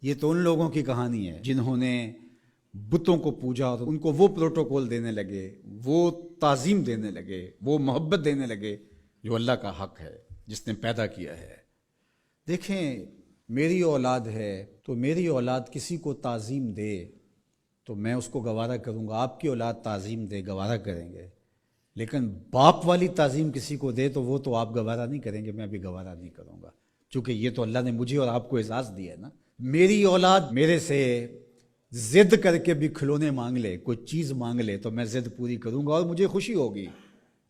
یہ تو ان لوگوں کی کہانی ہے جنہوں نے بتوں کو پوجا اور ان کو وہ پروٹوکول دینے لگے، وہ تعظیم دینے لگے، وہ محبت دینے لگے جو اللہ کا حق ہے، جس نے پیدا کیا ہے۔ دیکھیں، میری اولاد ہے تو میری اولاد کسی کو تعظیم دے تو میں اس کو گوارا کروں گا، آپ کی اولاد تعظیم دے گوارا کریں گے، لیکن باپ والی تعظیم کسی کو دے تو وہ تو آپ گوارا نہیں کریں گے، میں بھی گوارا نہیں کروں گا، چونکہ یہ تو اللہ نے مجھے اور آپ کو اعزاز دیا ہے نا۔ میری اولاد میرے سے ضد کر کے بھی کھلونے مانگ لے، کوئی چیز مانگ لے تو میں ضد پوری کروں گا اور مجھے خوشی ہوگی،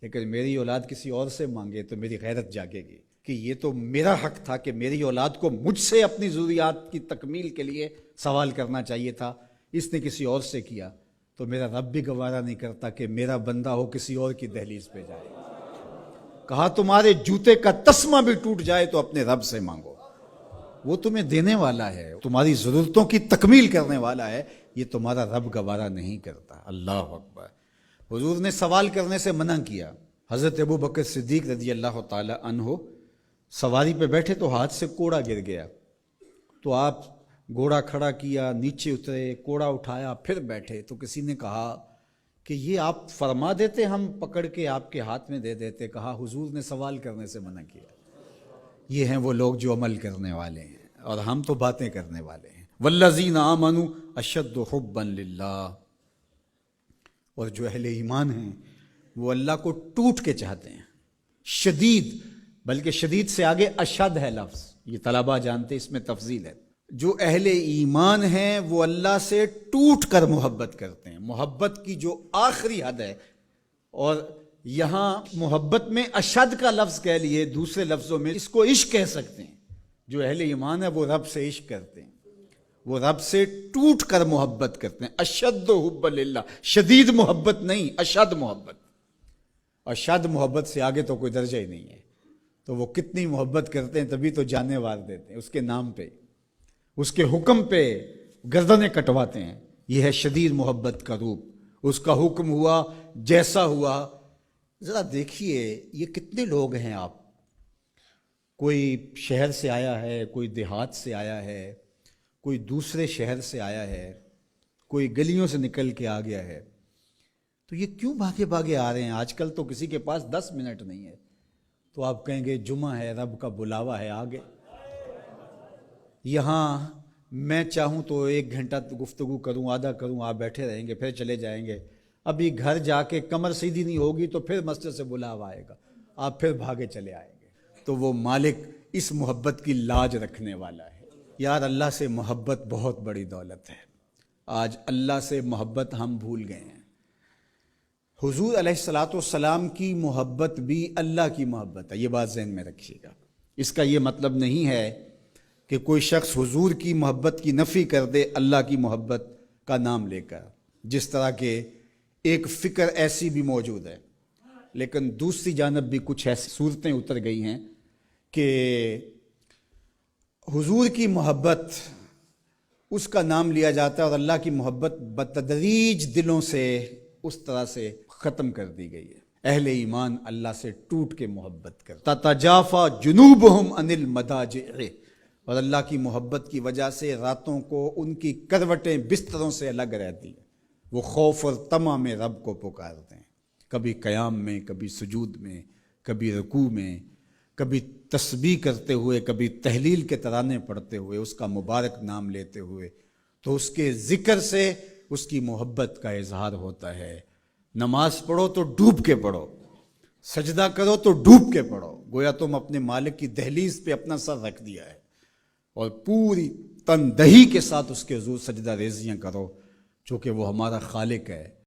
لیکن میری اولاد کسی اور سے مانگے تو میری غیرت جاگے گی کہ یہ تو میرا حق تھا کہ میری اولاد کو مجھ سے اپنی ضروریات کی تکمیل کے لیے سوال کرنا چاہیے تھا، اس نے کسی اور سے کیا، تو میرا رب بھی گوارا نہیں کرتا کہ میرا بندہ ہو کسی اور کی دہلیز پہ جائے۔ کہا تمہارے جوتے کا تسمہ بھی ٹوٹ جائے تو اپنے رب سے مانگو، وہ تمہیں دینے والا ہے، تمہاری ضرورتوں کی تکمیل کرنے والا ہے، یہ تمہارا رب گوارا نہیں کرتا۔ اللہ اکبر۔ حضور نے سوال کرنے سے منع کیا۔ حضرت ابو بکر صدیق رضی اللہ تعالی عنہ سواری پہ بیٹھے تو ہاتھ سے کوڑا گر گیا، تو آپ گھوڑا کھڑا کیا، نیچے اترے، کوڑا اٹھایا، پھر بیٹھے، تو کسی نے کہا کہ یہ آپ فرما دیتے، ہم پکڑ کے آپ کے ہاتھ میں دے دیتے۔ کہا حضور نے سوال کرنے سے منع کیا۔ یہ ہیں وہ لوگ جو عمل کرنے والے ہیں اور ہم تو باتیں کرنے والے ہیں۔ والذین آمنوا اشد حبا للہ، اور جو اہل ایمان ہیں وہ اللہ کو ٹوٹ کے چاہتے ہیں، شدید، بلکہ شدید سے آگے اشد ہے لفظ، یہ طلبہ جانتے، اس میں تفضیل ہے۔ جو اہل ایمان ہیں وہ اللہ سے ٹوٹ کر محبت کرتے ہیں، محبت کی جو آخری حد ہے، اور یہاں محبت میں اشد کا لفظ کہہ لیے، دوسرے لفظوں میں اس کو عشق کہہ سکتے ہیں۔ جو اہل ایمان ہے وہ رب سے عشق کرتے ہیں، وہ رب سے ٹوٹ کر محبت کرتے ہیں۔ اشد حب للہ، شدید محبت نہیں، اشد محبت۔ اشد محبت سے آگے تو کوئی درجہ ہی نہیں ہے، تو وہ کتنی محبت کرتے ہیں، تبھی تو جانیں وار دیتے ہیں، اس کے نام پہ، اس کے حکم پہ گردنیں کٹواتے ہیں۔ یہ ہے شدید محبت کا روپ، اس کا حکم ہوا جیسا ہوا۔ ذرا دیکھیے یہ کتنے لوگ ہیں، آپ کوئی شہر سے آیا ہے، کوئی دیہات سے آیا ہے، کوئی دوسرے شہر سے آیا ہے، کوئی گلیوں سے نکل کے آ گیا ہے، تو یہ کیوں بھاگے بھاگے آ رہے ہیں؟ آج کل تو کسی کے پاس 10 منٹ نہیں ہے، تو آپ کہیں گے جمعہ ہے، رب کا بلاوا ہے، آگے یہاں میں چاہوں تو 1 گھنٹہ گفتگو کروں، آدھا کروں، آپ بیٹھے رہیں گے، پھر چلے جائیں گے، ابھی گھر جا کے کمر سیدھی نہیں ہوگی تو پھر مسجد سے بلاوا آئے گا، آپ پھر بھاگے چلے آئیں گے۔ تو وہ مالک اس محبت کی لاج رکھنے والا ہے۔ یار اللہ سے محبت بہت بڑی دولت ہے، آج اللہ سے محبت ہم بھول گئے ہیں۔ حضور علیہ السلام کی محبت بھی اللہ کی محبت ہے، یہ بات ذہن میں رکھیے گا۔ اس کا یہ مطلب نہیں ہے کہ کوئی شخص حضور کی محبت کی نفی کر دے اللہ کی محبت کا نام لے کر، جس طرح کہ ایک فکر ایسی بھی موجود ہے، لیکن دوسری جانب بھی کچھ ایسی صورتیں اتر گئی ہیں کہ حضور کی محبت اس کا نام لیا جاتا ہے اور اللہ کی محبت بتدریج دلوں سے اس طرح سے ختم کر دی گئی ہے۔ اہل ایمان اللہ سے ٹوٹ کے محبت کرتا، تتجافا جنوبہم عن المضاجع، اور اللہ کی محبت کی وجہ سے راتوں کو ان کی کروٹیں بستروں سے الگ رہتی ہیں، وہ خوف اور طمع میں رب کو پکارتے ہیں، کبھی قیام میں، کبھی سجود میں، کبھی رکوع میں، کبھی تسبیح کرتے ہوئے، کبھی تہلیل کے ترانے پڑھتے ہوئے، اس کا مبارک نام لیتے ہوئے، تو اس کے ذکر سے اس کی محبت کا اظہار ہوتا ہے۔ نماز پڑھو تو ڈوب کے پڑھو، سجدہ کرو تو ڈوب کے پڑھو، گویا تم اپنے مالک کی دہلیز پہ اپنا سر رکھ دیا ہے، اور پوری تندہی کے ساتھ اس کے حضور سجدہ ریزیاں کرو، چونکہ وہ ہمارا خالق ہے۔